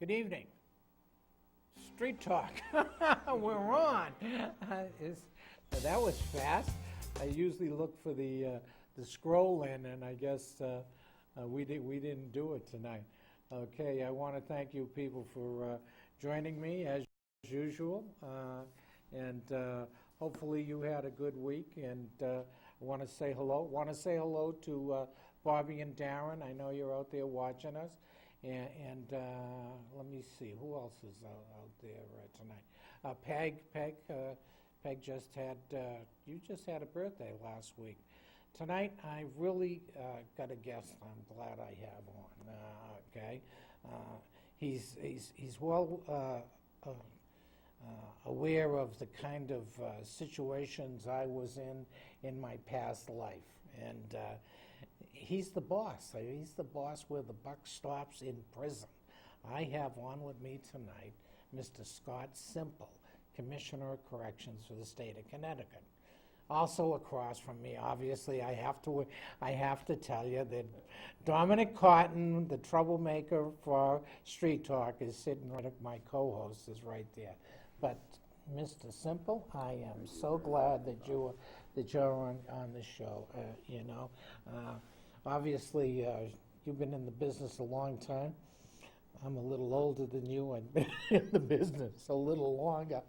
Good evening. Street Talk. We're on. That was fast. I usually look for the scroll in, and I guess we didn't do it tonight. Okay, I want to thank you people for joining me as usual, and hopefully you had a good week. And I want to say hello. Want to say hello to Bobby and Darren. I know you're out there watching us. And let me see, who else is out there tonight? Peg just had, you just had a birthday last week. Tonight, I really got a guest I'm glad I have on, okay? He's well aware of the kind of situations I was in my past life. And he's the boss. He's the boss where the buck stops, in prison. I have on with me tonight Mr. Scott Semple, Commissioner of Corrections for the state of Connecticut. Also across from me, obviously, I have to tell you that Dominic Cotton, the troublemaker for Street Talk, is sitting right at my co-host is right there. But Mr. Semple, I am so glad that you're on the show. Obviously, you've been in the business a long time. I'm a little older than you. I've been in the business a little longer.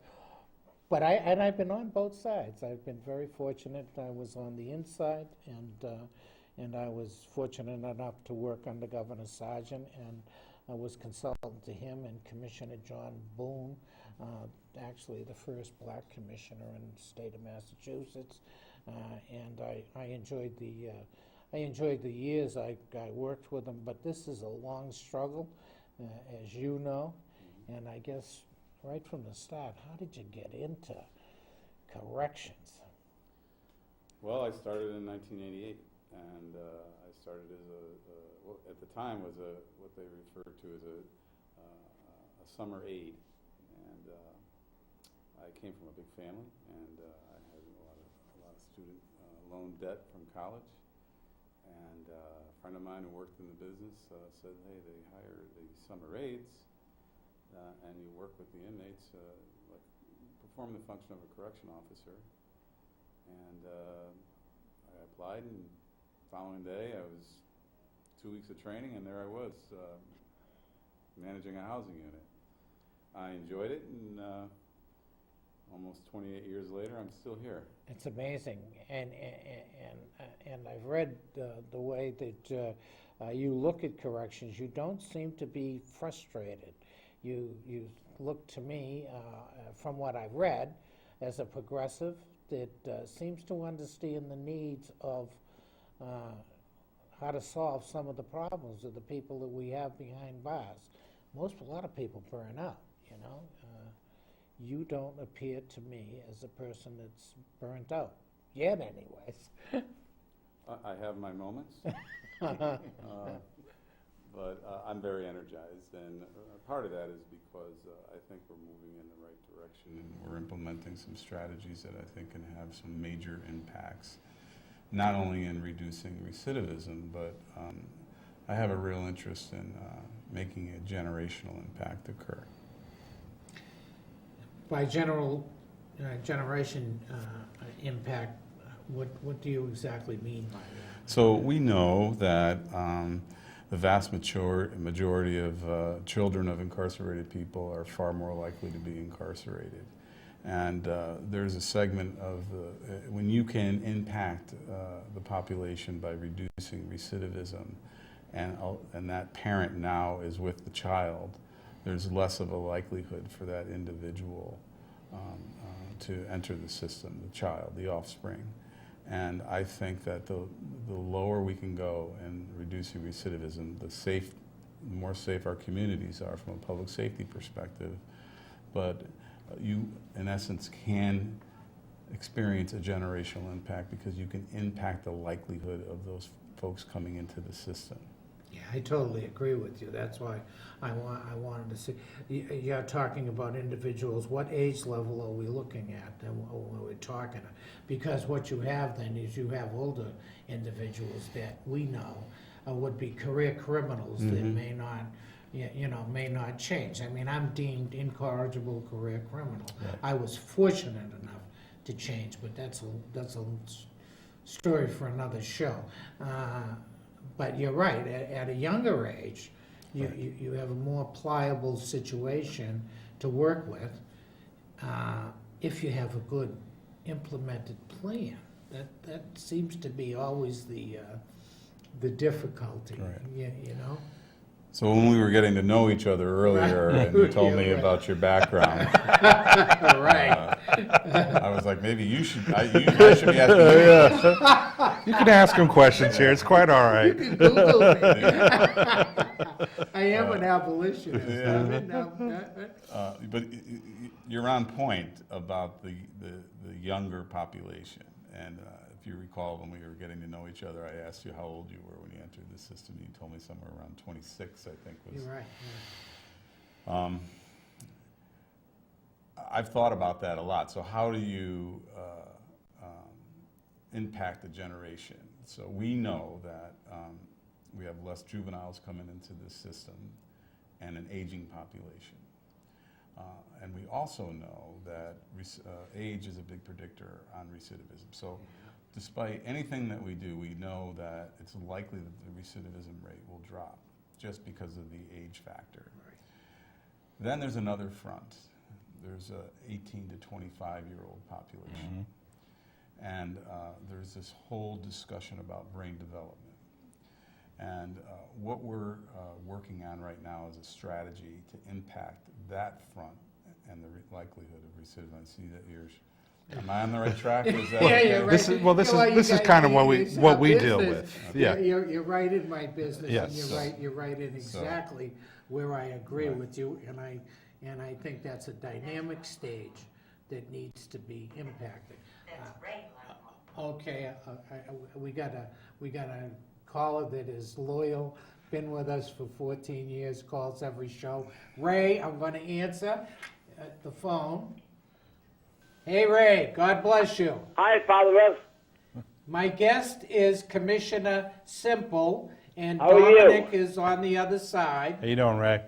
But I've been on both sides. I've been very fortunate. I was on the inside, and I was fortunate enough to work under Governor Sargent, and I was consultant to him and Commissioner John Boone, actually the first black commissioner in the state of Massachusetts. And I enjoyed the years I worked with them, but this is a long struggle, as you know. And I guess right from the start, how did you get into corrections? Well, I started in 1988, and I started as what at the time was what they referred to as a summer aide. And I came from a big family, and I had a lot of student loan debt from college. And a friend of mine who worked in the business said, hey, they hire these summer aides, and you work with the inmates, like perform the function of a correction officer. And I applied, and the following day I was 2 weeks of training, and there I was, managing a housing unit. I enjoyed it, and almost 28 years later, I'm still here. It's amazing, and I've read the way that you look at corrections. You don't seem to be frustrated. You look to me, from what I've read, as a progressive that seems to understand the needs of how to solve some of the problems of the people that we have behind bars. A lot of people burn out, you know. You don't appear to me as a person that's burnt out, yet anyways. I have my moments, but I'm very energized, and part of that is because I think we're moving in the right direction, and we're implementing some strategies that I think can have some major impacts, not only in reducing recidivism, but I have a real interest in making a generational impact occur. By generation impact, what do you exactly mean by that? So we know that the vast majority of children of incarcerated people are far more likely to be incarcerated. And there's a segment of when you can impact the population by reducing recidivism, and that parent now is with the child, there's less of a likelihood for that individual to enter the system, the child, the offspring. And I think that the lower we can go in reducing recidivism, the more safe our communities are from a public safety perspective. But you, in essence, can experience a generational impact because you can impact the likelihood of those folks coming into the system. Yeah, I totally agree with you. That's why I wanted to see. You're talking about individuals. What age level are we looking at when we're talking? Because what you have then is you have older individuals that we know would be career criminals that may not may not change. I mean, I'm deemed incorrigible career criminal. Right. I was fortunate enough to change, but that's a story for another show. But you're right, at a younger age, you have a more pliable situation to work with if you have a good implemented plan. That seems to be always the difficulty, Right. you know? So when we were getting to know each other earlier, Right. and you told me Yeah, right. about your background, Right. I was like, maybe I should be asking you. You can ask him questions here. It's quite all You right. can Google me. I am an abolitionist. Yeah. I'm in, But you're on point about the younger population. And if you recall, when we were getting to know each other, I asked you how old you were when you entered the system. You told me somewhere around 26, I think was. You're right. I've thought about that a lot. So how do you impact the generation? So we know that we have less juveniles coming into this system and an aging population. And we also know that age is a big predictor on recidivism. So despite anything that we do, we know that it's likely that the recidivism rate will drop just because of the age factor. Right. Then there's another front. There's a 18 to 25-year-old population. And there's this whole discussion about brain development. And what we're working on right now is a strategy to impact that front and the likelihood of recidivism. I see that yours. Am I on the right track? Is that Yeah, okay? you're right. This is You guys- kind of what we it's deal business. with. Yeah. You're right in my business, and Yes. you're right in exactly where I agree with you, and I think that's a dynamic stage that needs to be impacted. That's right. Okay, we got a caller that is loyal, been with us for 14 years, calls every show. Ray, I'm going to answer the phone. Hey, Ray, God bless you. Hi, Father Russ. My guest is Commissioner Semple, and How are you? Dominic is on the other side. How you doing, Ray?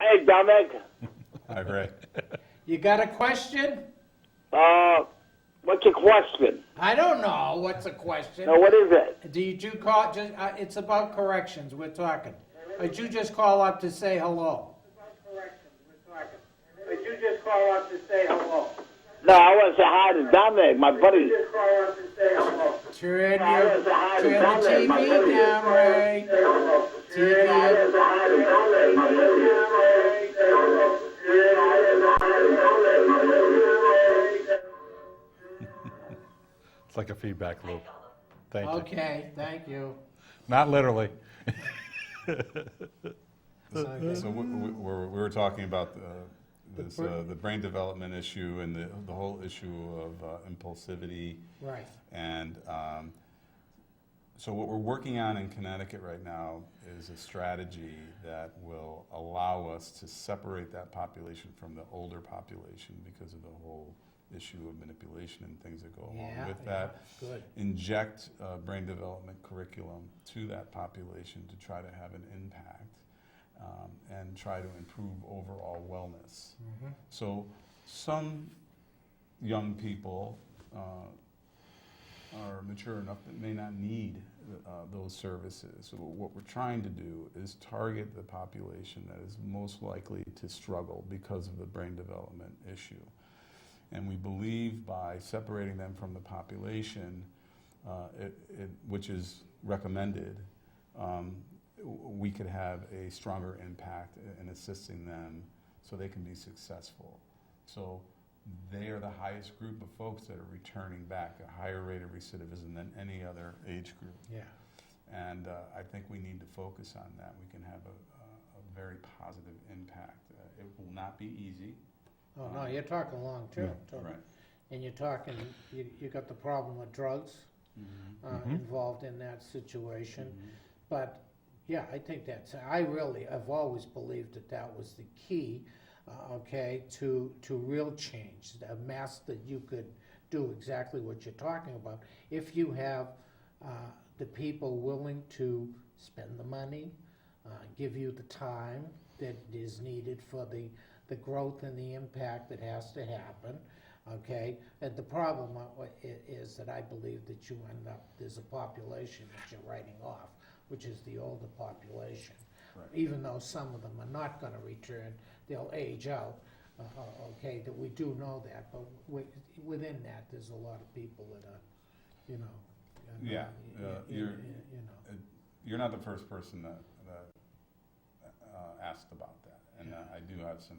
Hey, Dominic. Hi, Ray. You got a question? What's your question? I don't know. What's a question? No, what is it? Did you call? Just it's about corrections. We're talking. Did you just call up to say hello? Did you just call up to say hello? No, I want to say hi to Dominic, my buddy. Turn the TV down, Ray. It's like a feedback loop. Thank you. Okay, thank you. Not literally. So we were talking about the brain development issue and the whole issue of impulsivity. Right. And so what we're working on in Connecticut right now is a strategy that will allow us to separate that population from the older population because of the whole issue of manipulation and things that go along with that. Good. Inject brain development curriculum to that population to try to have an impact and try to improve overall wellness. Mm-hmm. So some young people are mature enough that may not need those services. So what we're trying to do is target the population that is most likely to struggle because of the brain development issue. And we believe by separating them from the population, which is recommended, we could have a stronger impact in assisting them so they can be successful. So they are the highest group of folks that are returning back, a higher rate of recidivism than any other age group. Yeah. And I think we need to focus on that. We can have a very positive impact. It will not be easy. Oh, no, you're talking long term. Right. And you're talking, you got the problem with drugs involved in that situation. But, yeah, I think I've always believed that was the key, to real change, a mass that you could do exactly what you're talking about. If you have the people willing to spend the money, give you the time that is needed for the growth and the impact that has to happen, okay? And the problem is that I believe that you end up, there's a population that you're writing off, which is the older population. Right. Even though some of them are not gonna return, they'll age out, okay, that we do know that, but within that, there's a lot of people that are, you know. Yeah, you know. you're not the first person that asked about that. And I do have some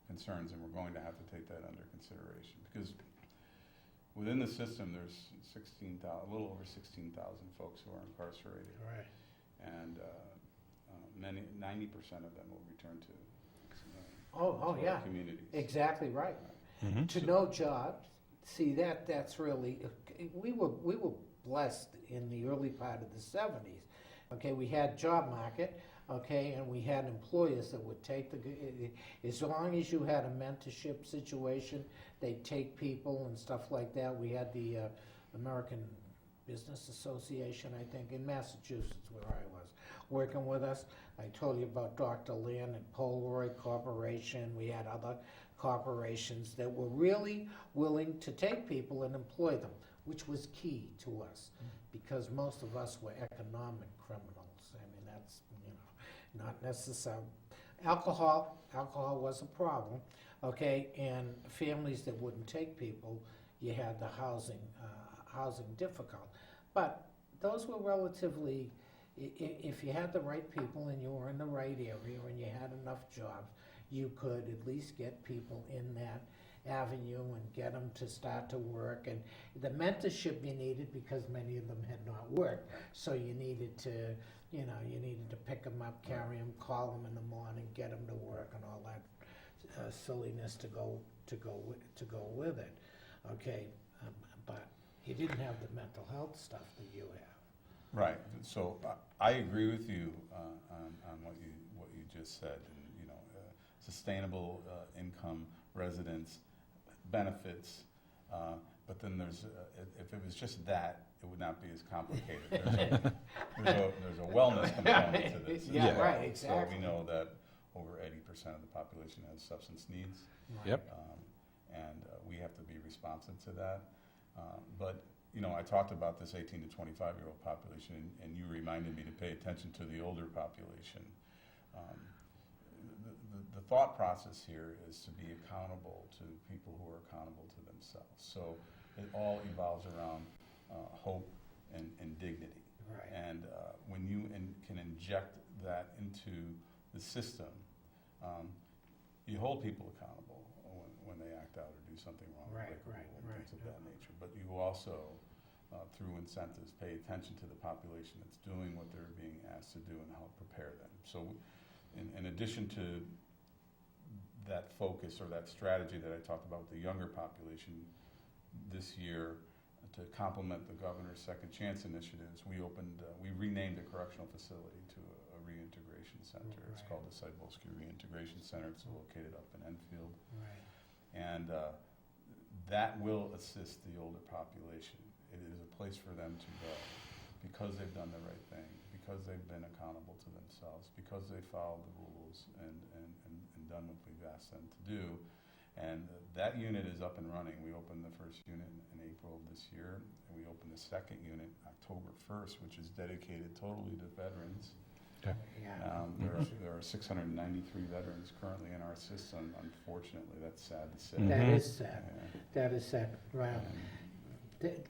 concerns, and we're going to have to take that under consideration. Because within the system, there's 16,000, a little over 16,000 folks who are incarcerated. Right. And 90% of them will return to Oh, yeah. communities. Exactly right. To no jobs. See, that's really, we were blessed in the early part of the 70s. Okay, we had job market, okay, and we had employers that would take as long as you had a mentorship situation, they'd take people and stuff like that. We had the American Business Association, I think, in Massachusetts, where I was, working with us. I told you about Dr. Lynn and Polaroid Corporation. We had other corporations that were really willing to take people and employ them, which was key to us, because most of us were economic criminals. I mean, that's, you know, not necessarily. Alcohol was a problem, okay, and families that wouldn't take people, you had the housing difficult. But those were relatively, if you had the right people and you were in the right area and you had enough jobs, you could at least get people in that avenue and get them to start to work. And the mentorship you needed, because many of them had not worked, so you needed to, you know, you needed to pick them up, carry them, call them in the morning, get them to work, and all that silliness to go with it. Okay, but you didn't have the mental health stuff that you have. Right. So I agree with you on what you just said. And, you know, sustainable income, residence, benefits. But then there's if it was just that, it would not be as complicated. There's a wellness component to this. Yeah, as well. right, exactly. So we know that over 80% of the population has substance needs. Yep. And we have to be responsive to that. But you know, I talked about this 18 to 25-year-old population, and you reminded me to pay attention to the older population. The thought process here is to be accountable to people who are accountable to themselves. So it all evolves around hope and dignity. Right. And when you can inject that into the system, you hold people accountable when they act out or do something wrong, Right, break a right, rule, right, things of yeah. that nature. But you also, through incentives, pay attention to the population that's doing what they're being asked to do and help prepare them. So in addition to that focus or that strategy that I talked about with the younger population, this year, to complement the governor's Second Chance initiatives, we renamed a correctional facility to a reintegration center. It's Right. called the Cybulski Reintegration Center. It's located up in Enfield. Right. And that will assist the older population. It is a place for them to go because they've done the right thing, because they've been accountable to themselves, because they followed the rules and done what we've asked them to do. And that unit is up and running. We opened the first unit in April of this year, and we opened the second unit October 1st, which is dedicated totally to veterans. Okay. Yeah. There are 693 veterans currently in our system. Unfortunately, that's sad to say. That is sad. Yeah. That is sad. Wow.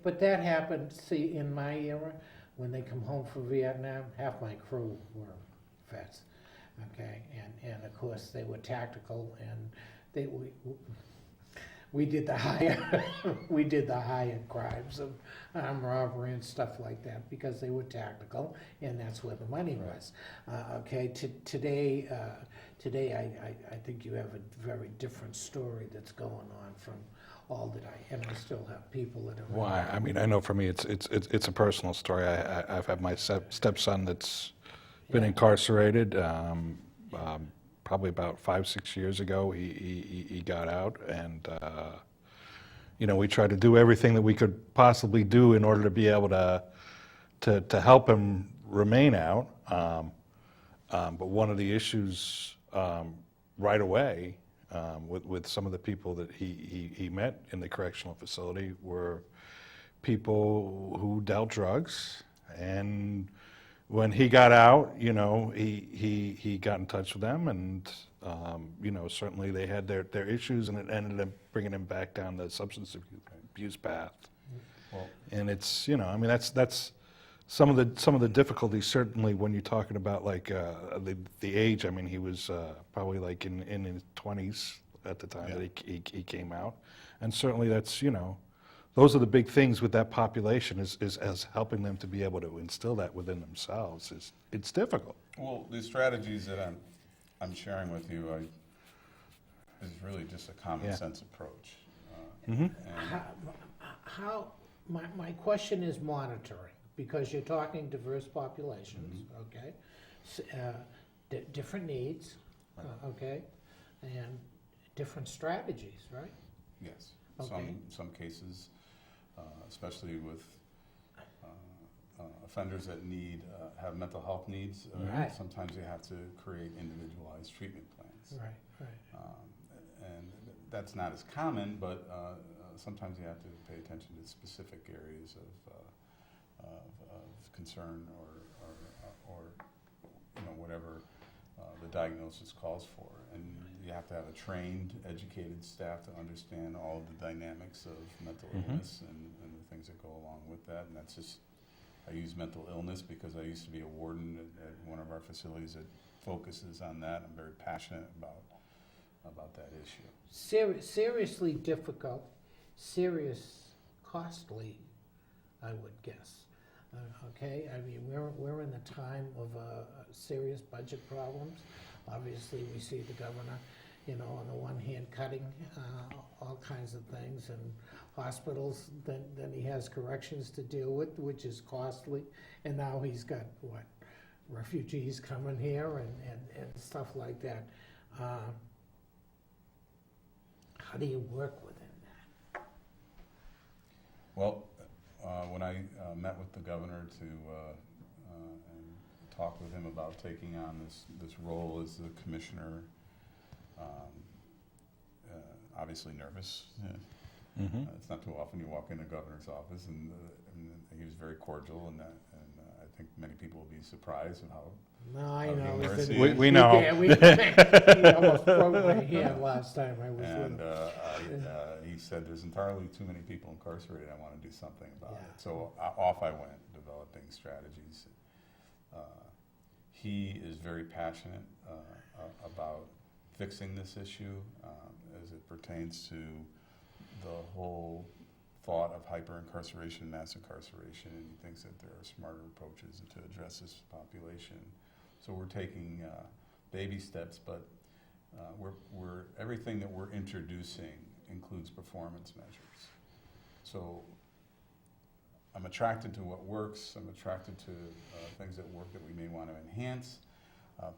But that happened, see, in my era, when they come home from Vietnam, half my crew were vets, okay? And of course, they were tactical, and we did the higher crimes of armed robbery and stuff like that, because they were tactical, and that's where the money was. Okay, today I think you have a very different story that's going on from all that and I still have people that are. Why? I mean, I know for me, it's a personal story. I've had my stepson that's been incarcerated. Probably about 5-6 years ago, he got out, and you know, we tried to do everything that we could possibly do in order to be able to help him remain out. But one of the issues right away with some of the people that he met in the correctional facility were people who dealt drugs. And when he got out, you know, he got in touch with them, and you know, certainly they had their issues, and it ended up bringing him back down the substance abuse path. Well, And it's, you know, I mean, that's some of the difficulties, certainly when you're talking about like the age. I mean, he was probably like in his 20s at the time that he came out, and certainly that's, you know, those are the big things with that population is as helping them to be able to instill that within themselves. It's difficult. well, the strategies that I'm sharing with you is really just a common sense approach. And My question is monitoring, because you're talking diverse populations, okay? Different needs, okay? And different strategies, right? yes, Okay. some cases, especially with offenders that have mental health needs, Right. sometimes you have to create individualized treatment plans. Right. And that's not as common, but sometimes you have to pay attention to specific areas of concern or you know, whatever the diagnosis calls for. And you have to have a trained, educated staff to understand all of the dynamics of mental illness and the things that go along with that. And that's just, I use mental illness because I used to be a warden at one of our facilities that focuses on that. I'm very passionate about that issue. Seriously difficult, costly, I would guess. Okay, I mean, we're in the time of serious budget problems. Obviously, we see the governor, you know, on the one hand cutting all kinds of things, and hospitals, then he has corrections to deal with, which is costly, and now he's got, what, refugees coming here and stuff like that. How do you work within that? Well, when I met with the governor to and talked with him about taking on this role as the commissioner, obviously nervous. It's not too often you walk in the governor's office, and he was very cordial, and I think many people will be surprised at how. No, I How know. humorous he We, is. we know. He almost broke my hand last time I was And with him. he said, there's entirely too many people incarcerated, I want to do something about Yeah. it. So off I went, developing strategies. He is very passionate about fixing this issue as it pertains to the whole thought of hyper-incarceration, mass incarceration, and he thinks that there are smarter approaches to address this population. So we're taking baby steps, but everything that we're introducing includes performance measures. So I'm attracted to what works. I'm attracted to things that work that we may want to enhance,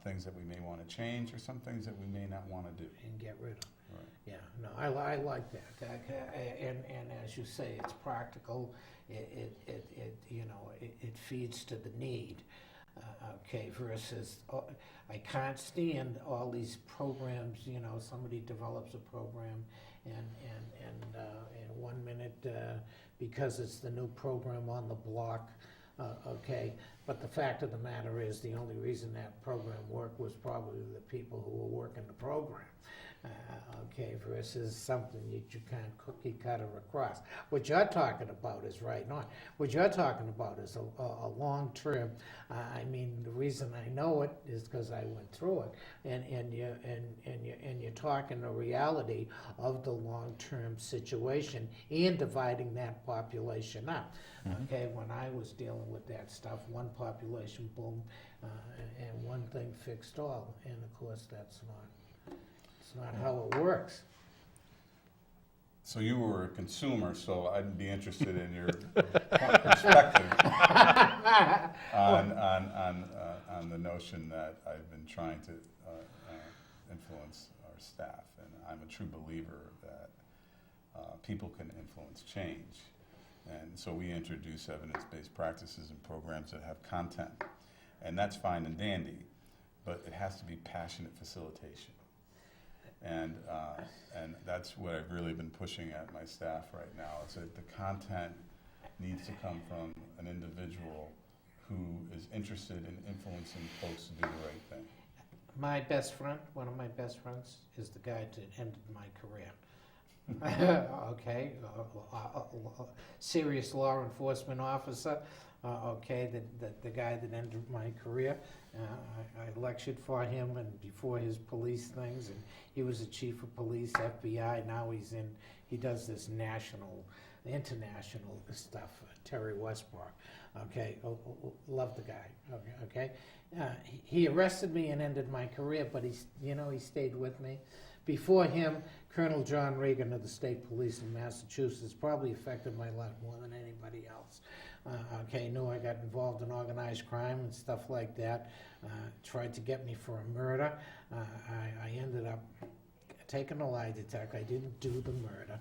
things that we may want to change, or some things that we may not want to do. And get rid of. Right. Yeah, no, I like that. And as you say, it's practical. It feeds to the need. Okay, versus I can't stand all these programs. You know, somebody develops a program, and 1 minute because it's the new program on the block. Okay, but the fact of the matter is, the only reason that program worked was probably the people who were working the program. Okay, versus something that you can't cookie cutter across. What you're talking about is right on. What you're talking about is a long term. I mean, the reason I know it is because I went through it, and you're talking the reality of the long term situation and dividing that population up. Okay, when I was dealing with that stuff, one population, boom, and one thing fixed all, and of course that's not how it works. So you were a consumer, so I'd be interested in your perspective on the notion that I've been trying to influence our staff, and I'm a true believer that people can influence change. And so we introduce evidence-based practices and programs that have content, and that's fine and dandy. but it has to be passionate facilitation. And that's what I've really been pushing at my staff right now, is that the content needs to come from an individual who is interested in influencing folks to do the right thing. My best friend, one of my best friends, is the guy that ended my career. Okay, serious law enforcement officer. Okay, the guy that ended my career. I lectured for him and before his police things, and he was the chief of police, FBI. Now he does this international stuff. Terry Westbrook. Okay, love the guy. Okay. He arrested me and ended my career, but he stayed with me. Before him, Colonel John Regan of the State Police in Massachusetts probably affected my life more than anybody else. Knew I got involved in organized crime and stuff like that. Tried to get me for a murder. I ended up taking a lie detector. I didn't do the murder.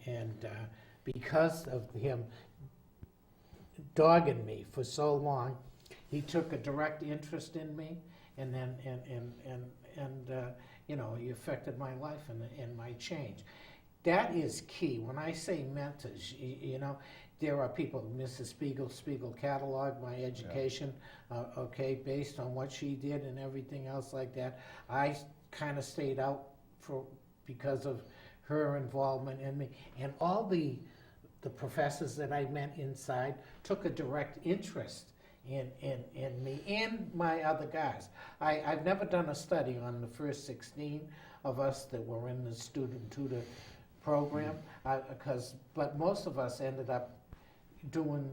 And because of him dogging me for so long, he took a direct interest in me, and then he affected my life and my change. That is key. When I say mentors, there are people, Mrs. Spiegel cataloged my education, based on what she did and everything else like that. I kind of stayed out because of her involvement in me. And all the professors that I met inside took a direct interest in me and my other guys. I've never done a study on the first 16 of us that were in the student tutor program, but most of us ended up doing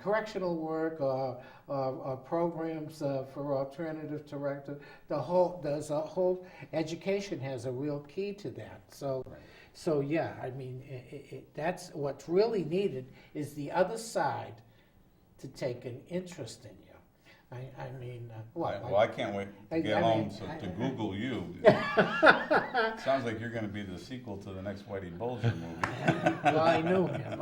correctional work or programs for alternative directive. There's a whole education has a real key to that. So yeah, I mean, that's what's really needed is the other side to take an interest in you. I can't wait to get home to Google you. Sounds like you're going to be the sequel to the next Whitey Bulger movie. Well, I knew him.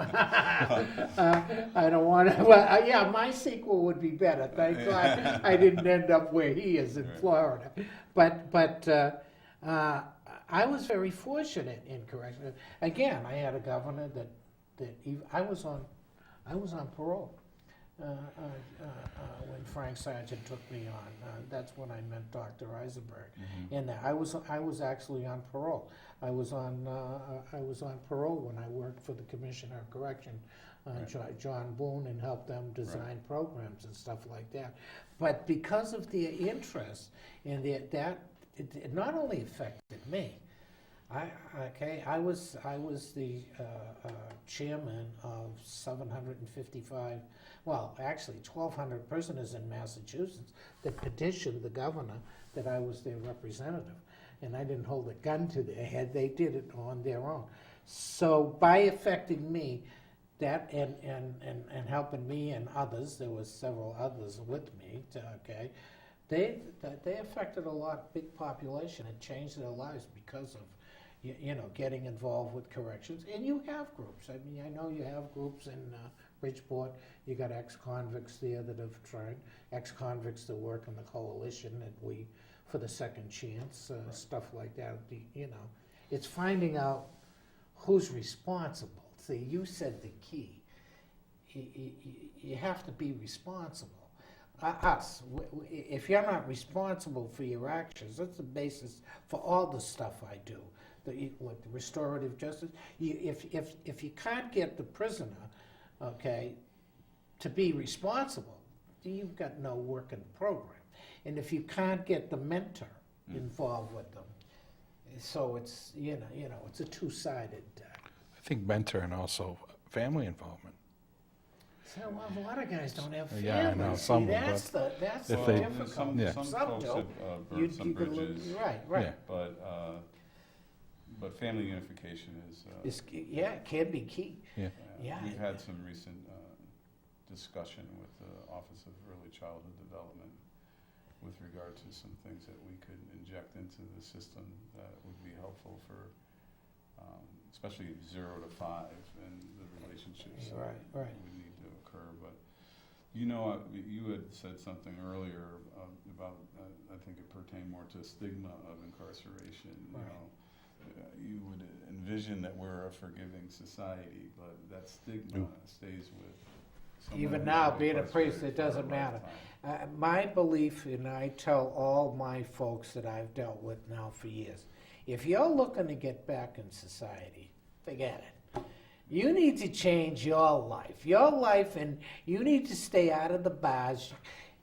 I don't want to. Well, yeah, my sequel would be better. Thank God I didn't end up where he is in Florida. But I was very fortunate in correction. Again, I had a governor I was on parole. When Frank Sargent took me on, that's when I met Dr. Eisenberg, and I was actually on parole. I was on parole when I worked for the Commissioner of Correction, John Boone, and helped them design programs and stuff like that. But because of their interest in it not only affected me. I was the chairman of 755. Well, actually, 1,200 prisoners in Massachusetts that petitioned the governor that I was their representative. And I didn't hold a gun to their head. They did it on their own. So by affecting me, that and helping me and others, there was several others with me, they affected a big population. It changed their lives because of getting involved with corrections. And you have groups. I mean, I know you have groups in Bridgeport. You got ex-convicts there that have tried, ex-convicts that work in the coalition for the second chance, stuff like that. It's finding out who's responsible. See, you said the key. You have to be responsible. Us, if you're not responsible for your actions, that's the basis for all the stuff I do. The restorative justice. If you can't get the prisoner, to be responsible, you've got no working program. And if you can't get the mentor involved with them, so it's it's a two-sided. I think mentor and also family involvement. So a lot of guys don't have families. Yeah, I know. See, that's the difficult. Some folks have burned some bridges. Right. But family unification is. It can be key. Yeah. We've had some recent discussion with the Office of Early Childhood Development with regard to some things that we could inject into the system that would be helpful for, especially 0 to 5 and the relationships that would need to occur. But You know, you had said something earlier about, I think it pertained more to stigma of incarceration. Right. You would envision that we're a forgiving society, but that stigma stays with someone Even who's now, been being a priest, incarcerated it for a doesn't matter. lifetime. My belief, and I tell all my folks that I've dealt with now for years, if you're looking to get back in society, forget it. You need to change your life, and you need to stay out of the bars.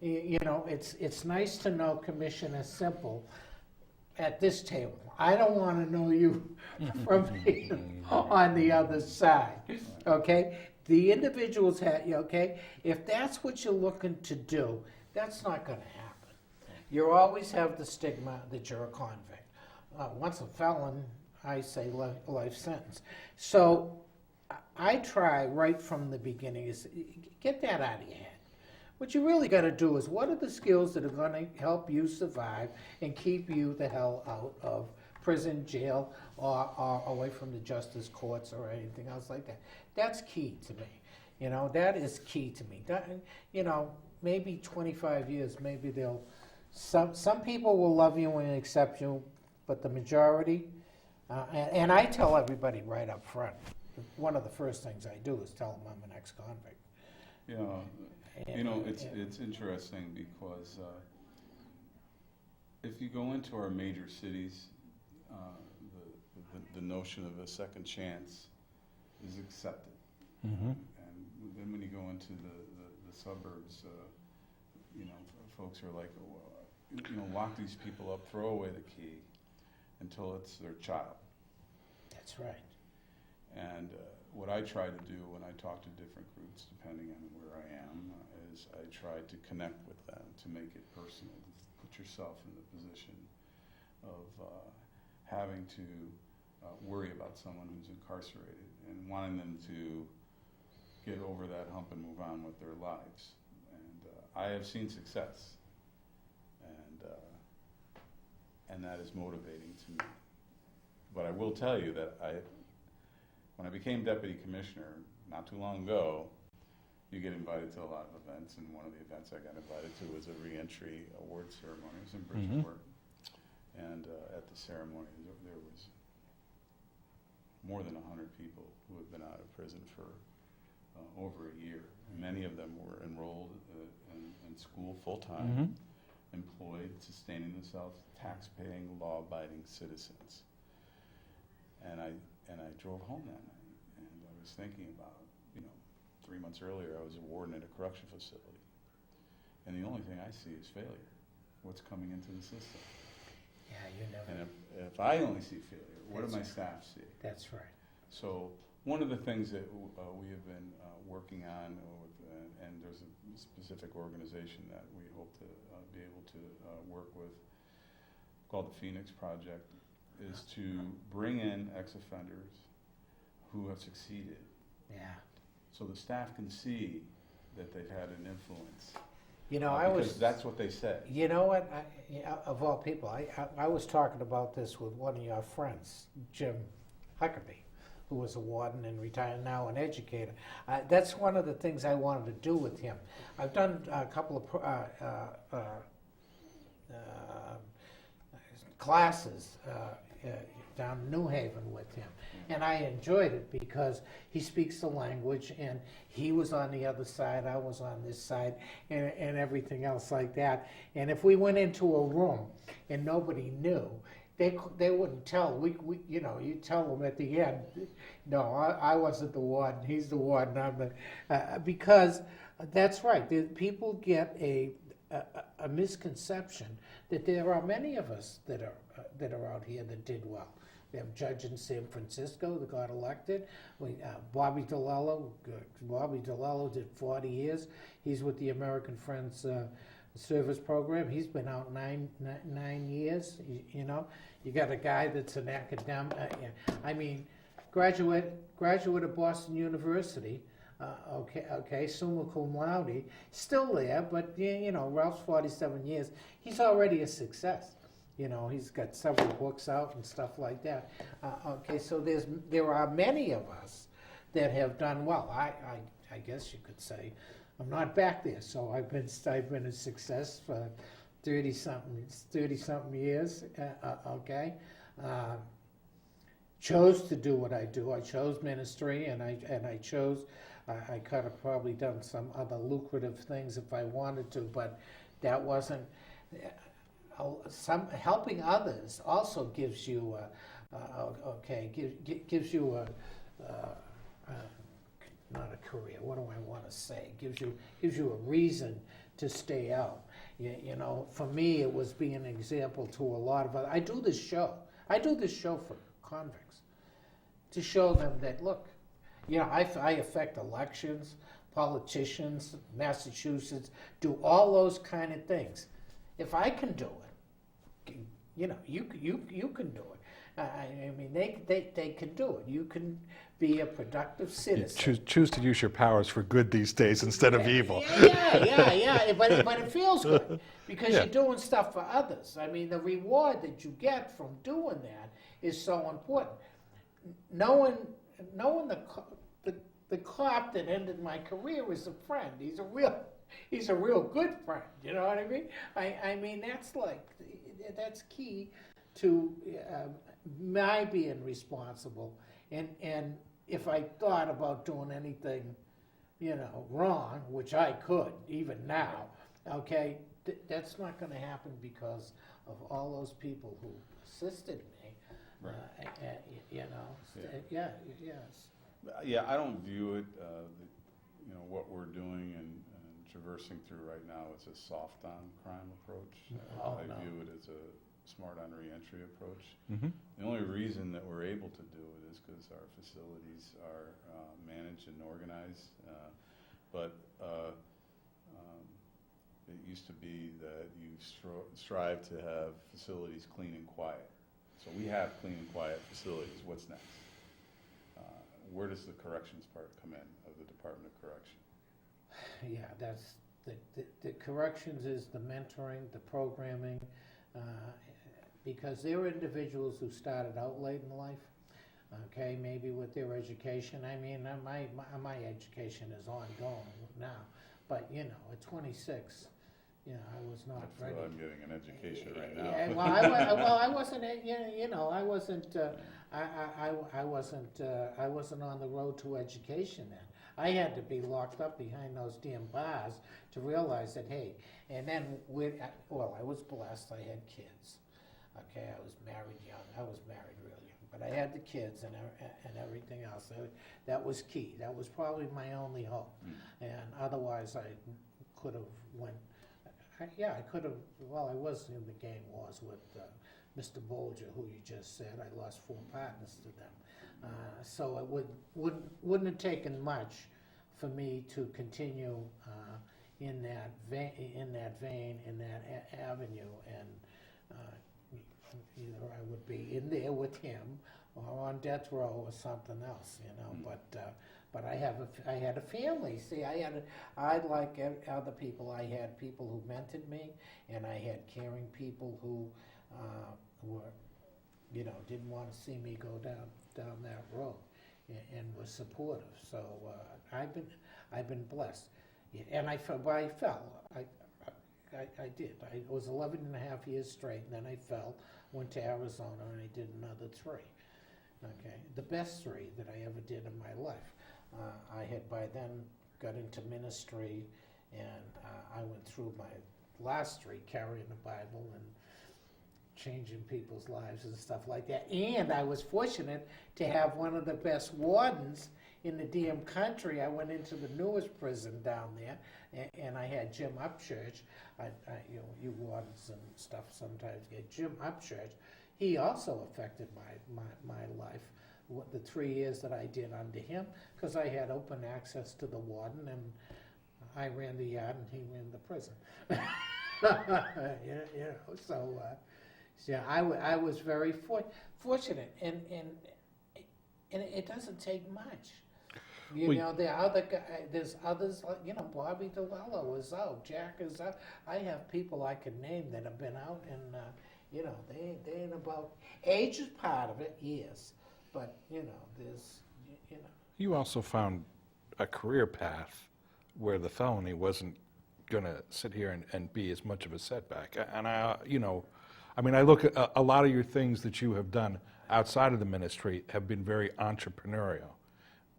You know, it's nice to know Commissioner Semple at this table. I don't want to know you from being on the other side, okay? The individuals okay? If that's what you're looking to do, that's not going to happen. You always have the stigma that you're a convict. Once a felon, I say life sentence. So I try right from the beginning is get that out of your head. What you really got to do is what are the skills that are going to help you survive and keep you the hell out of prison, jail, or away from the justice courts or anything else like that. That's key to me. You know, that is key to me. That, you know, maybe 25 years, maybe some people will love you and accept you, but the majority, and I tell everybody right up front, one of the first things I do is tell them I'm an ex-convict. Yeah, you know, it's interesting because if you go into our major cities, the notion of a second chance is accepted. Mm-hmm. And then when you go into the suburbs, you know, folks are like, well, you know, lock these people up, throw away the key until it's their child. That's right. And what I try to do when I talk to different groups, depending on where I am, is I try to connect with them to make it personal. Put yourself in the position of having to worry about someone who's incarcerated and wanting them to get over that hump and move on with their lives. And I have seen success, and that is motivating to me. But I will tell you that when I became deputy commissioner not too long ago, you get invited to a lot of events, and one of the events I got invited to was a reentry award ceremony. It was in Bridgeport. And at the ceremony, there was more than 100 people who had been out of prison for over a year. Many of them were enrolled in school full-time, employed, sustaining themselves, tax-paying, law-abiding citizens. And I drove home that night, and I was thinking about, you know, 3 months earlier I was a warden at a correction facility, and the only thing I see is failure. What's coming into the system? Yeah, you never. And if I only see failure, what do my staff see? That's right. So one of the things that we have been working on, and there's a specific organization that we hope to be able to work with, called the Phoenix Project, is to bring in ex-offenders who have succeeded. Yeah. So the staff can see that they've had an influence. You know, because that's what they said. You know what? Of all people, I was talking about this with one of your friends, Jim Huckabee, who was a warden and retired now, an educator. That's one of the things I wanted to do with him. I've done a couple of classes down in New Haven with him. And I enjoyed it because he speaks the language, and he was on the other side, I was on this side, and everything else like that. And if we went into a room and nobody knew, they wouldn't tell. We you know, you tell them at the end, no, I wasn't the warden, he's the warden, I'm the, because that's right. People get a misconception that there are many of us that are out here that did well. We have a judge in San Francisco that got elected. Bobby DeLello. Bobby DeLello did 40 years. He's with the American Friends Service Program. He's been out nine years. You know, you got a guy that's an academic. I mean, graduate of Boston University. Okay, summa cum laude, still there, but you know, Ralph's 47 years. He's already a success. You know, he's got several books out and stuff like that. Okay, so there are many of us that have done well. I guess you could say I'm not back there, so I've been a success for 30-something years, okay? Chose to do what I do. I chose ministry, and I chose, I could have probably done some other lucrative things if I wanted to, but that wasn't, some, helping others also gives you gives you not a career, what do I want to say? Gives you a reason to stay out. You know, for me, it was being an example to a lot of other. I do this show for convicts to show them that, look, you know, I affect elections, politicians, Massachusetts, do all those kind of things. If I can do it, you know, you can do it. I mean, they can do it. You can be a productive citizen. Choose to use your powers for good these days instead of evil. Yeah. But it feels good because Yeah. you're doing stuff for others. I mean, the reward that you get from doing that is so important. Knowing the cop that ended my career is a friend. He's a real good friend. You know what I mean? I mean that's key to my being responsible. And if I thought about doing anything, you know, wrong, which I could even now, okay, that's not going to happen because of all those people who assisted me. Right. You know, Yeah. yes. Yeah, I don't view it, you know, what we're doing and traversing through right now is a soft on crime approach. Oh, I no. view it as a smart on reentry approach. Mm-hmm. The only reason that we're able to do it is because our facilities are managed and organized. But it used to be that you strive to have facilities clean and quiet. So we have clean and quiet facilities. What's next? Where does the corrections part come in of the Department of Correction? Yeah, that's the corrections is the mentoring, the programming, because there are individuals who started out late in life, okay, maybe with their education. I mean, my education is ongoing now, but you know, at 26, you know, I was not I ready. feel I'm getting an education right now. Yeah, well, I wasn't, you know, I wasn't, I wasn't on the road to education then. I had to be locked up behind those damn bars to realize that, hey, and then well, I was blessed, I had kids. Okay, I was married young, I was married real young, but I had the kids and everything else. That was key, that was probably my only hope. And otherwise I could have went, I could have, well, I was in the gang wars with Mr. Bolger, who you just said. I lost 4 partners to them. So it wouldn't have taken much for me to continue in that vein, in that avenue, and either I would be in there with him or on death row or something else, you know. But I had a family. See, I like other people. I had people who mentored me, and I had caring people who were, you know, didn't want to see me go down that road, and was supportive. So I've been blessed, and I fell. I did. I was 11 and a half years straight, and then I fell. Went to Arizona, and I did another 3. Okay, the best 3 that I ever did in my life. I had by then got into ministry, and I went through my last 3 carrying the Bible and changing people's lives and stuff like that. And I was fortunate to have one of the best wardens in the damn country. I went into the newest prison down there, and I had Jim Upchurch. You know, you wardens and stuff sometimes get Jim Upchurch. He also affected my life. The 3 years that I did under him, because I had open access to the warden, and I ran the yard and he ran the prison. You know, so yeah, I was very fortunate, and it doesn't take much. You know, there's others, you know, Bobby DeLello is out, Jack is out. I have people I can name that have been out, and you know, they ain't about, age is part of it, yes. But, you know, there's, you know. You also found a career path where the felony wasn't going to sit here and be as much of a setback. And I, you know, I mean, I look at a lot of your things that you have done outside of the ministry have been very entrepreneurial.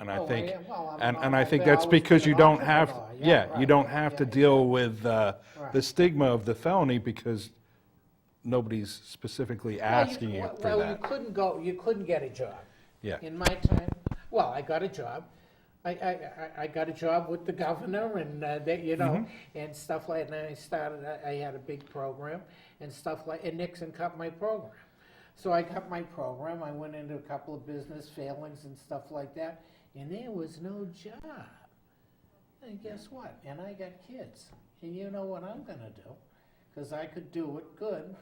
And I Oh, think, yeah, well, and I I've think that's always because been you an don't have, entrepreneur. yeah, you right. don't have to Yeah, deal with the Right. stigma of the felony because nobody's specifically asking you for Well, that. you couldn't get a job. Yeah. In my time, well, I got a job. I got a job with the governor and, you know, Mm-hmm. and stuff like, and I had a big program and stuff like, and Nixon cut my program. So I cut my program, I went into a couple of business failings and stuff like that, and there was no job. And guess what? And I got kids. And you know what I'm gonna do? Because I could do it good,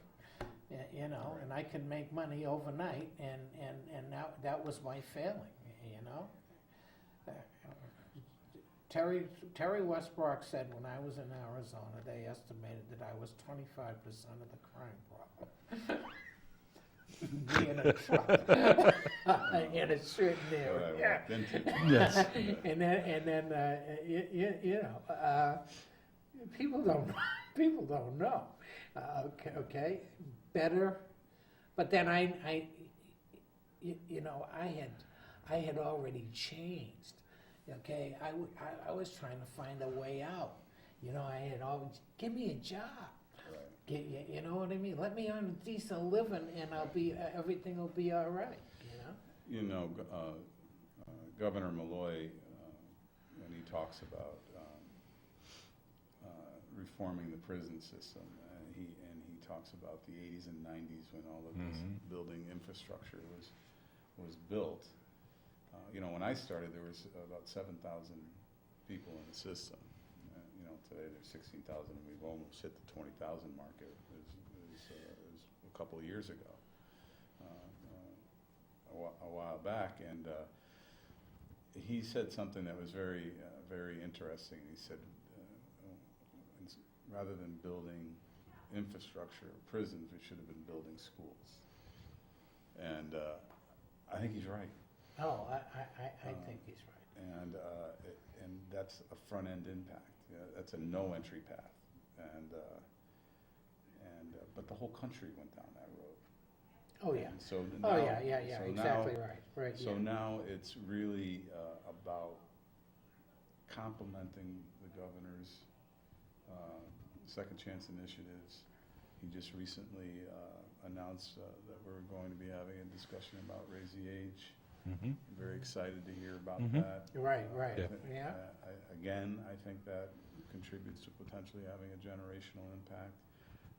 you know, and I could make money overnight, and that was my failing, you know? Terry Westbrook said when I was in Arizona, they estimated that I was 25% of the crime problem. Being a truck in a certain area. Yes. And then you know, people don't know. Okay, better, but then you know, I had already changed. Okay, I was trying to find a way out. You know, I had always, give me a job. You know what I mean? Let me earn a decent living, and everything will be all right. You know. You know, Governor Malloy, when he talks about reforming the prison system, he talks about the 80s and 90s when all of this building infrastructure was built. You know, when I started, there was about 7,000 people in the system. You know, today there's 16,000, and we've almost hit the 20,000 mark. It was a couple of years ago, a while back, and he said something that was very, very interesting. He said, rather than building infrastructure, prisons, we should have been building schools. And I think he's right. Oh, I think he's right. And that's a front-end impact. That's a no-entry path. But the whole country went down that road. Oh, yeah. And so Oh, now, yeah, so exactly now, right. So now it's really about complementing the governor's second chance initiatives. He just recently announced that we're going to be having a discussion about raise the age. Mm-hmm. Very excited to hear about Mhm. that. Right. Yeah. Again, I think that contributes to potentially having a generational impact.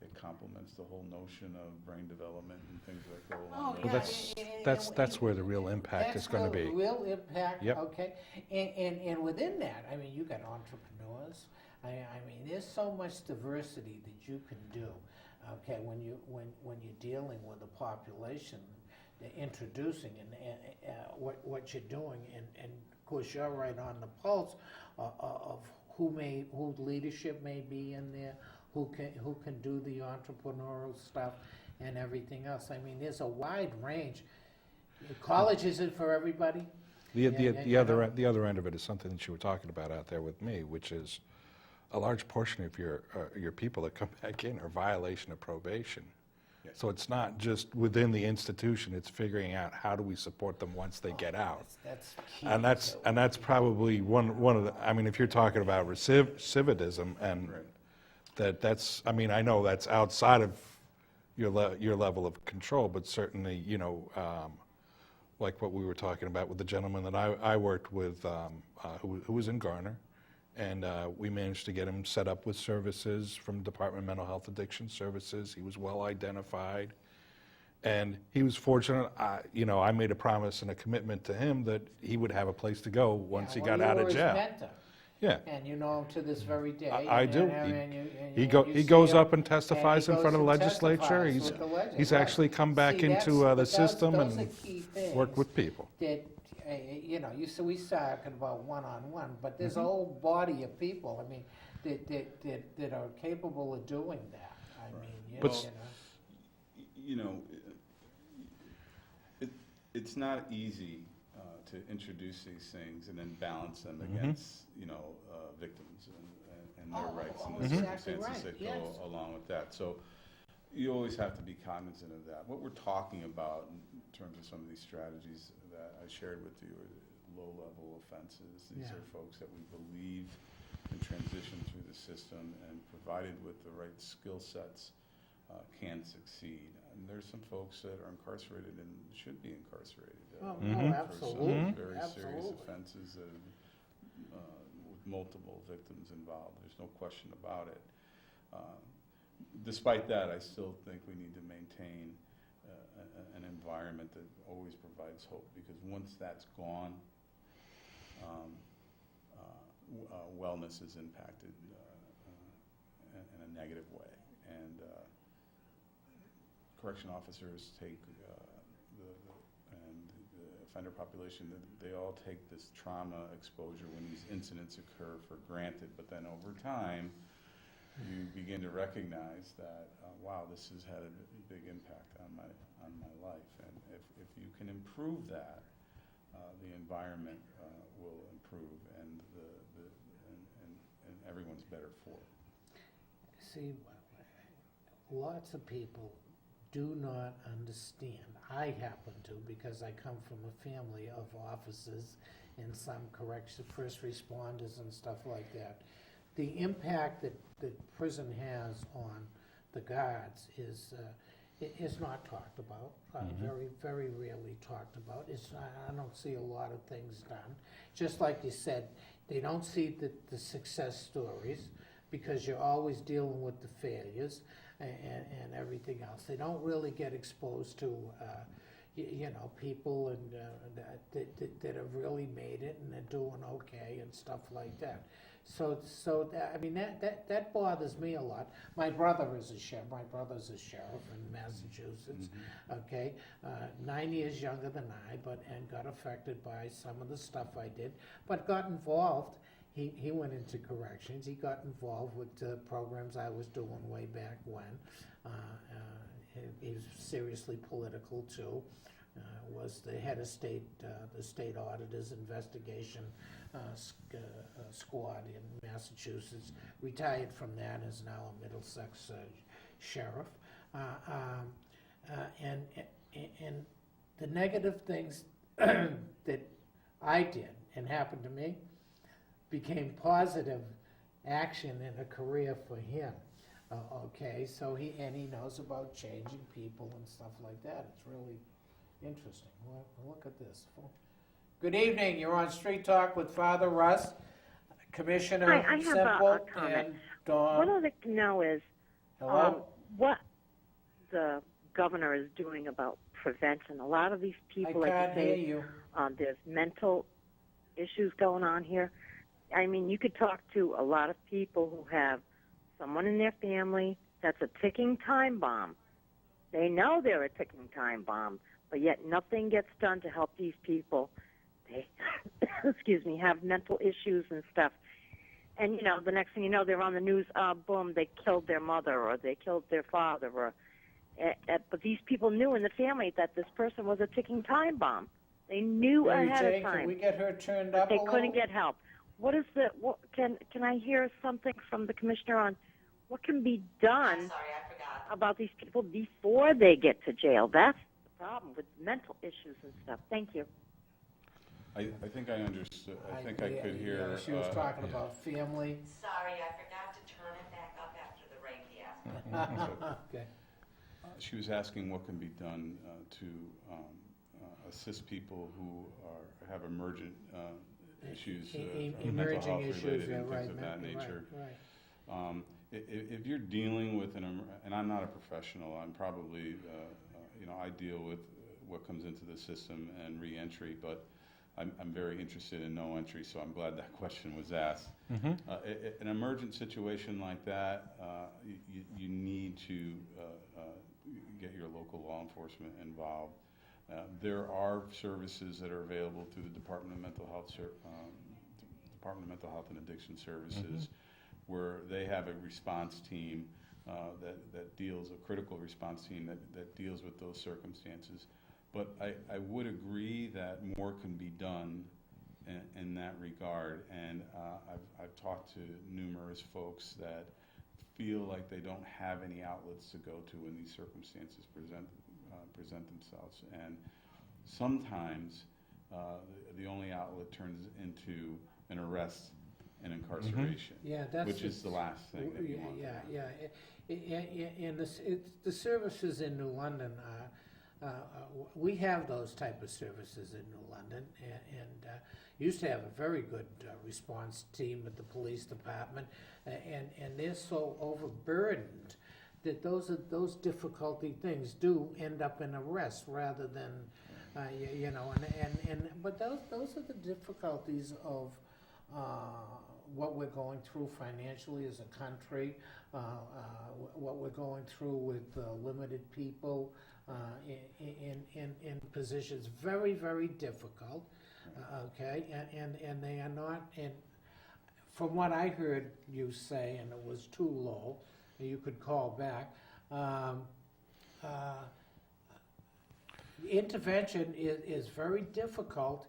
It complements the whole notion of brain development and things that go along with Well, it. that's where the real impact is going to be. Real impact, Yep. okay. And within that, I mean, you got entrepreneurs. I mean, there's so much diversity that you can do. Okay, when you're dealing with a population, introducing and what you're doing, and of course you're right on the pulse of who leadership may be in there, who can do the entrepreneurial stuff and everything else. I mean, there's a wide range. College isn't for everybody. The other end of it is something that you were talking about out there with me, which is a large portion of your people that come back in are violation of probation. Yes. So it's not just within the institution; it's figuring out how do we support them once they get out. That's key. And that's probably one of the. I mean, if you're talking about recidivism and that's. I mean, I know that's outside of your level of control, but certainly, you know, like what we were talking about with the gentleman that I worked with, who was in Garner, and we managed to get him set up with services from Department of Mental Health Addiction Services. He was well identified, and he was fortunate. You know, I made a promise and a commitment to him that he would have a place to go once he got out of jail. Mentor. Yeah. And you know him to this very day. I do. He you goes see him, up and testifies in front of the and he goes and legislature. testifies with the legislature. He's actually come back See, into the those system are and key things worked with people. That, you know, we talking about one-on-one, but there's a whole body of people, I mean, that are capable of doing that. I mean, But You know, it's not easy to introduce these things and then balance them against, victims and their rights and the exactly circumstances right, that go yes. along with that. So you always have to be cognizant of that. What we're talking about in terms of some of these strategies that I shared with you are low-level offenses. These Yeah. are folks that we believe can transition through the system and provided with the right skill sets can succeed. And there's some folks that are incarcerated and should be incarcerated. Oh, For absolutely, some very serious absolutely. offenses that with multiple victims involved. There's no question about it. Despite that, I still think we need to maintain an environment that always provides hope, because once that's gone, wellness is impacted in a negative way. And correction officers take the offender population, they all take this trauma exposure when these incidents occur for granted, but then over time, you begin to recognize that, wow, this has had a big impact on my life. And if you can improve that, the environment will improve, and and everyone's better for it. See, lots of people do not understand. I happen to, because I come from a family of officers and some correction first responders and stuff like that. The impact that prison has on the guards is not talked about, very, very rarely talked about. I don't see a lot of things done. Just like you said, they don't see the success stories, because you're always dealing with the failures and everything else. They don't really get exposed to, people and that have really made it and they're doing okay and stuff like that. So I mean, that bothers me a lot. My brother is a sheriff. My brother's a sheriff in Massachusetts. Okay, 9 years younger than I, and got affected by some of the stuff I did, but got involved. He went into corrections. He got involved with programs I was doing way back when. He was seriously political too. Was the head of the state auditor's investigation squad in Massachusetts. Retired from that, is now a Middlesex sheriff. And the negative things that I did and happened to me became positive action in a career for him. Okay, so he knows about changing people and stuff like that. It's really interesting. Well, look at this. Good evening. You're on Street Talk with Father Russ, Commissioner Hi, I have Semple, a comment. and Dawn. What I'd like to know is what the governor is doing about prevention. A lot of these people, I can't hear say, you. There's mental issues going on here. I mean, you could talk to a lot of people who have someone in their family that's a ticking time bomb. They know they're a ticking time bomb, but yet nothing gets done to help these people. They, have mental issues and stuff. And, the next thing you know, they're on the news, boom, they killed their mother or they killed their father. But these people knew in the family that this person was a ticking time bomb. They knew Mary ahead Jane, of time. can we get her turned But up they a little? couldn't get help. Can I hear something from the commissioner on what can be done about these people before they get to jail? That's the problem with mental issues and stuff. Thank you. I think I understood. I think I could hear. Yeah, she was talking about family. Sorry, I forgot to turn it back up after the rain fiasco. Okay. She was asking what can be done to assist people who have emergent issues, mental Emerging health issues, related yeah, and right, things of that nature. Right. If you're dealing with and I'm not a professional, I'm probably, I deal with what comes into the system and reentry, but I'm very interested in no entry, so I'm glad that question was asked. An emergent situation like that, you need to get your local law enforcement involved. There are services that are available through the Department of Mental Health, and Addiction Services, where they have a response team that deals, a critical response team that deals with those circumstances. But I would agree that more can be done in that regard. And I've talked to numerous folks that feel like they don't have any outlets to go to when these circumstances present themselves. And sometimes the only outlet turns into an arrest and incarceration, Yeah, that's. which is the last thing that you want. And the services in New London, we have those type of services in New London, and used to have a very good response team at the police department, and they're so overburdened that those difficulty things do end up in arrest rather than, but those are the difficulties of what we're going through financially as a country, what we're going through with limited people in positions, very, very difficult, okay? And they are not, and from what I heard you say, and it was too low, you could call back, intervention is very difficult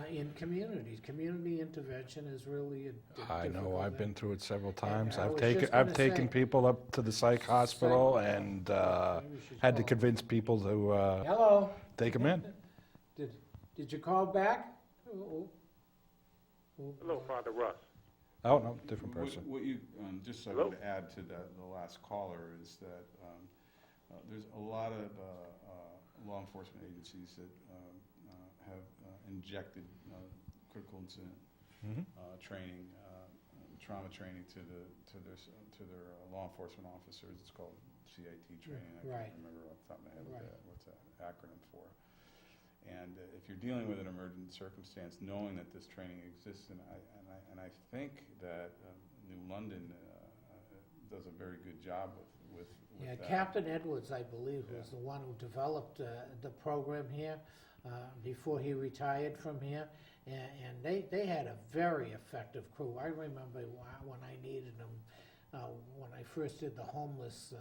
in communities. Community intervention is really a I know, difficult I've been through it several times. I I've was taken, just I've gonna taken say- people up to the psych hospital and Maybe we should had to call. convince people to Hello? take them in. Did you call back? Oh. Hello, Father Russ. Oh, no, different person. What you, just so I Hello? would add to the last caller is that there's a lot of law enforcement agencies that have injected critical incident training, trauma training to their law enforcement officers. It's called CIT training. I Right. can't remember off the top of my head Right. what's that acronym for. And if you're dealing with an emergent circumstance, knowing that this training exists, and I think that New London does a very good job with Yeah, that. Captain Edwards, I believe, was Yeah. the one who developed the program here before he retired from here. And they had a very effective crew. I remember when I needed them, when I first did the homeless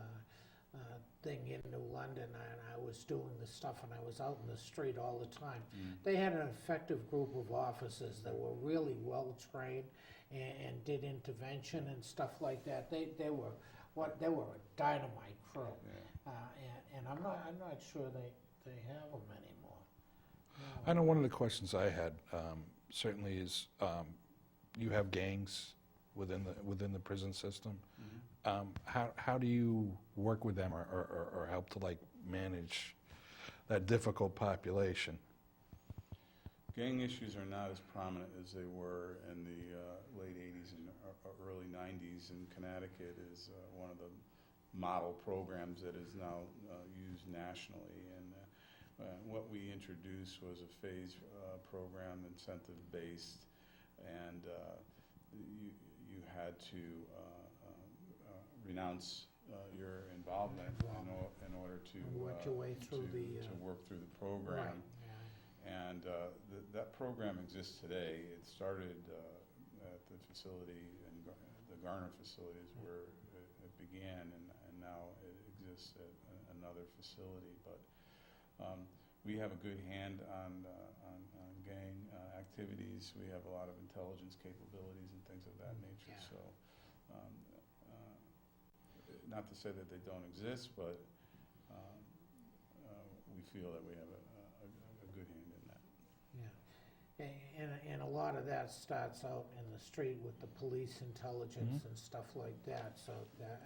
thing in New London, and I was doing this stuff, and I was out in the street all the time. They had an effective group of officers that were really well-trained and did intervention and stuff like that. They were a dynamite crew. And I'm not sure they have them anymore. I know one of the questions I had certainly is, you have gangs within the prison system. How do you work with them or help to like manage that difficult population? Gang issues are not as prominent as they were in the late 80s and early 90s, and Connecticut is one of the model programs that is now used nationally. And what we introduced was a phase program, incentive-based, and you had to renounce your involvement in order to Work your way through to work through the program. Right. And that program exists today. It started at the facility, the Garner facility is where it began, and now it exists at another facility. But we have a good hand on gang activities. We have a lot of intelligence capabilities and things of that nature. Yeah. So, not to say that they don't exist, but we feel that we have a good hand in that. Yeah, and a lot of that starts out in the street with the police intelligence and stuff like that, so that,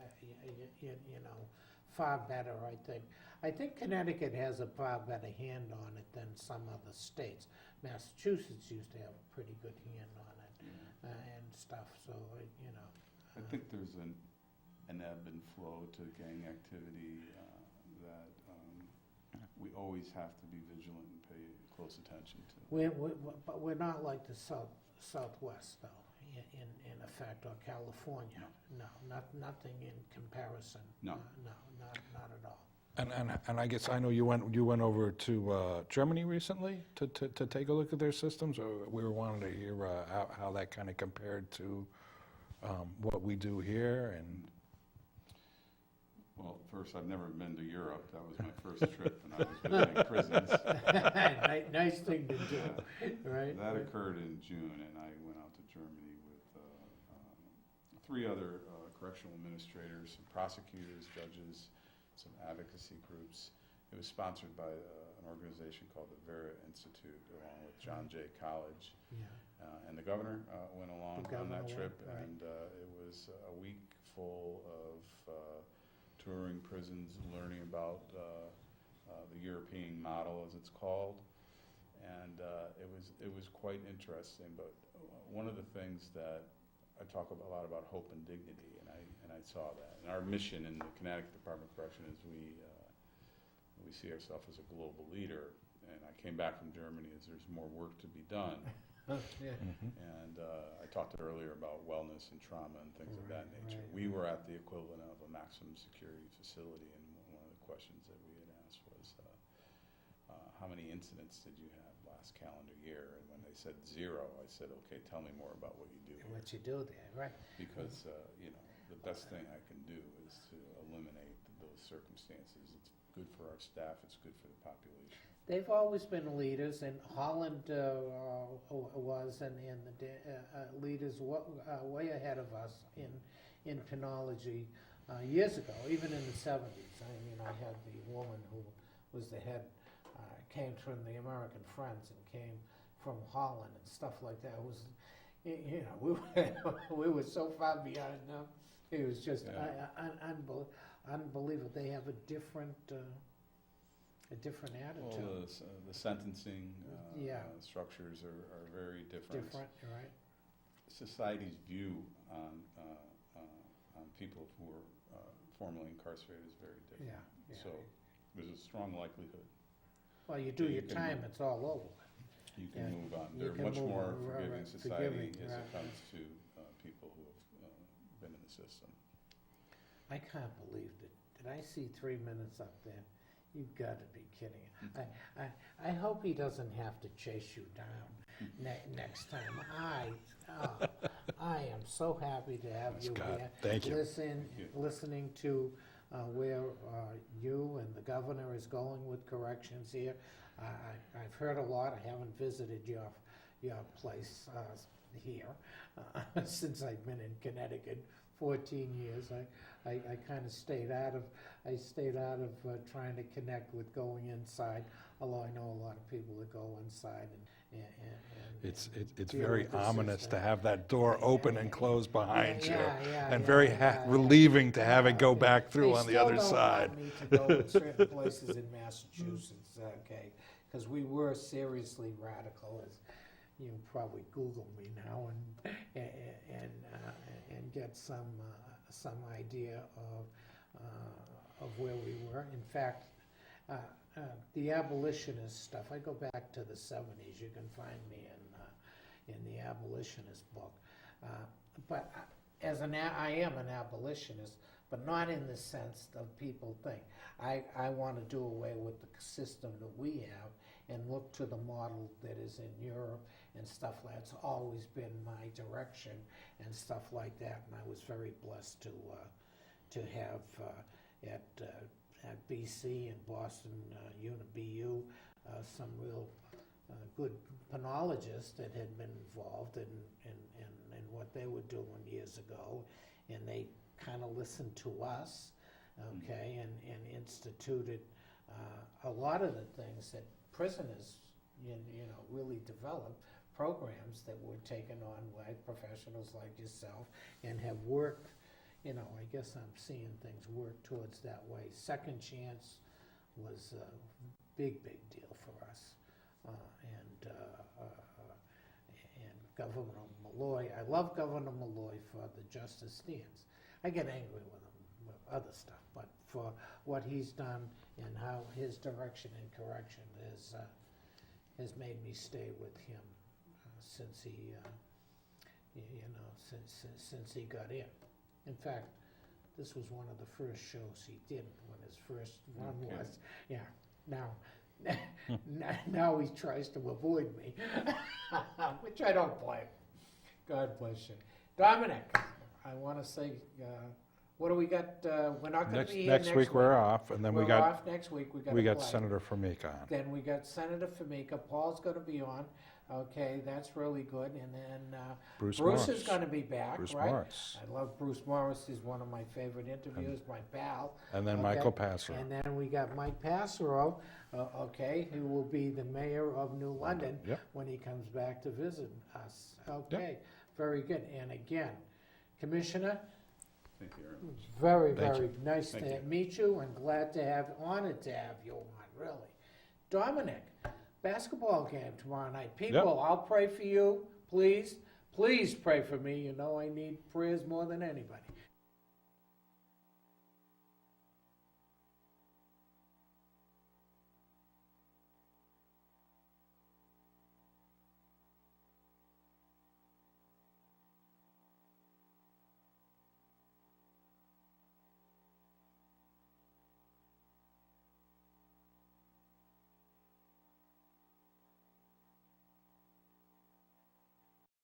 far better, I think. I think Connecticut has a far better hand on it than some other states. Massachusetts used to have a pretty good hand on it and stuff, so, I think there's an ebb and flow to gang activity that we always have to be vigilant and pay close attention to. But we're not like the Southwest, though, in effect, or California. No, nothing in comparison. No. No, not at all. And I guess I know you went over to Germany recently to take a look at their systems, or we were wanting to hear how that kind of compared to what we do here. And Well, first, I've never been to Europe. That was my first trip, and I was visiting prisons. Nice thing to do, right? That occurred in June, and I went out to Germany with 3 other correctional administrators, some prosecutors, judges, some advocacy groups. It was sponsored by an organization called the Vera Institute, along with John Jay College. Yeah. And the governor went along The on that governor trip, went, right. and it was a week full of touring prisons, learning about the European model, as it's called, and it was quite interesting. But one of the things that I talk a lot about hope and dignity, and I saw that. And our mission in the Connecticut Department of Correction is we see ourselves as a global leader. And I came back from Germany as there's more work to be done. Yeah. And I talked earlier about wellness and trauma and things of that nature. Right. We were at the equivalent of a maximum security facility, and one of the questions that we had asked was, how many incidents did you have last calendar year? And when they said 0, I said, okay, tell me more about what you do here. What you do there, right? Because, the best thing I can do is to eliminate those circumstances. It's good for our staff, it's good for the population. They've always been leaders, and Holland was, and the leaders way ahead of us in penology years ago, even in the 70s. I mean, I had the woman who was the head, came from the American Friends and came from Holland and stuff like that. It was, we were so far behind them. It was just unbelievable. They have a different attitude. Well, the sentencing Yeah. structures are very different. Different, right? Society's view on people who are formerly incarcerated is very different. Yeah. So there's a strong likelihood Well, you do Yeah, your you can time, move. it's all over. you Yeah. can move on. You They're can much move more on, right, forgiving right, society forgiving, as right, it comes to people who have been in the system. I can't believe it. Did I see 3 minutes up there? You've got to be kidding. I hope he doesn't have to chase you down next time. I am so happy to have you Scott, here. thank you. Listening to where you and the governor is going with corrections here. I've heard a lot. I haven't visited your place here since I've been in Connecticut. 14 years. I kind of stayed out of trying to connect with going inside. Although I know a lot of people that go inside and It's deal very with the ominous system. to have that door open and close behind you, Yeah, and very relieving to have it go back through on the other side. They still don't want me to go in certain places in Massachusetts, okay? Because we were seriously radical, as you probably Google me now and get some idea of where we were. In fact, the abolitionist stuff. I go back to the 70s. You can find me in the abolitionist book. But I am an abolitionist, but not in the sense of people think. I want to do away with the system that we have and look to the model that is in Europe and stuff like that. It's always been my direction and stuff like that. And I was very blessed to have at BC and Boston UNIBU some real good penologists that had been involved in what they were doing years ago, and they kind of listened to us, okay, and instituted a lot of the things that prisoners, really developed programs that were taken on by professionals like yourself and have worked. I guess I'm seeing things work towards that way. Second Chance was a big deal for us. And Governor Malloy, I love Governor Malloy for the justice stance. I get angry with him with other stuff, but for what he's done and how his direction in correction has made me stay with him since he, since he got in. In fact, this was one of the first shows he did when his first run was. Yeah. Now he tries to avoid me, which I don't blame. God bless you, Dominic. I want to say What do we got, we're not gonna Next, be here next week we're off, and then We're off next week, we got we a got flag. Senator Formica on. Then we got Senator Formica, Paul's gonna be on, okay, that's really good, and then, Bruce Bruce is Morris. gonna be back, Bruce right? Morris. I love Bruce Morris, he's one of my favorite interviewers, my pal. And then Okay. Michael Passero. And then we got Mike Passero, okay, who will be the mayor of New London Yep. when he comes back to visit us. Okay, very good. And again, Commissioner, Thank you very much. very, Thank very nice Thank to you. meet you and glad to have, honored to have you on, really. Dominic, basketball game tomorrow night. People, I'll pray for you, please. Please pray for me. You know I need prayers more than anybody.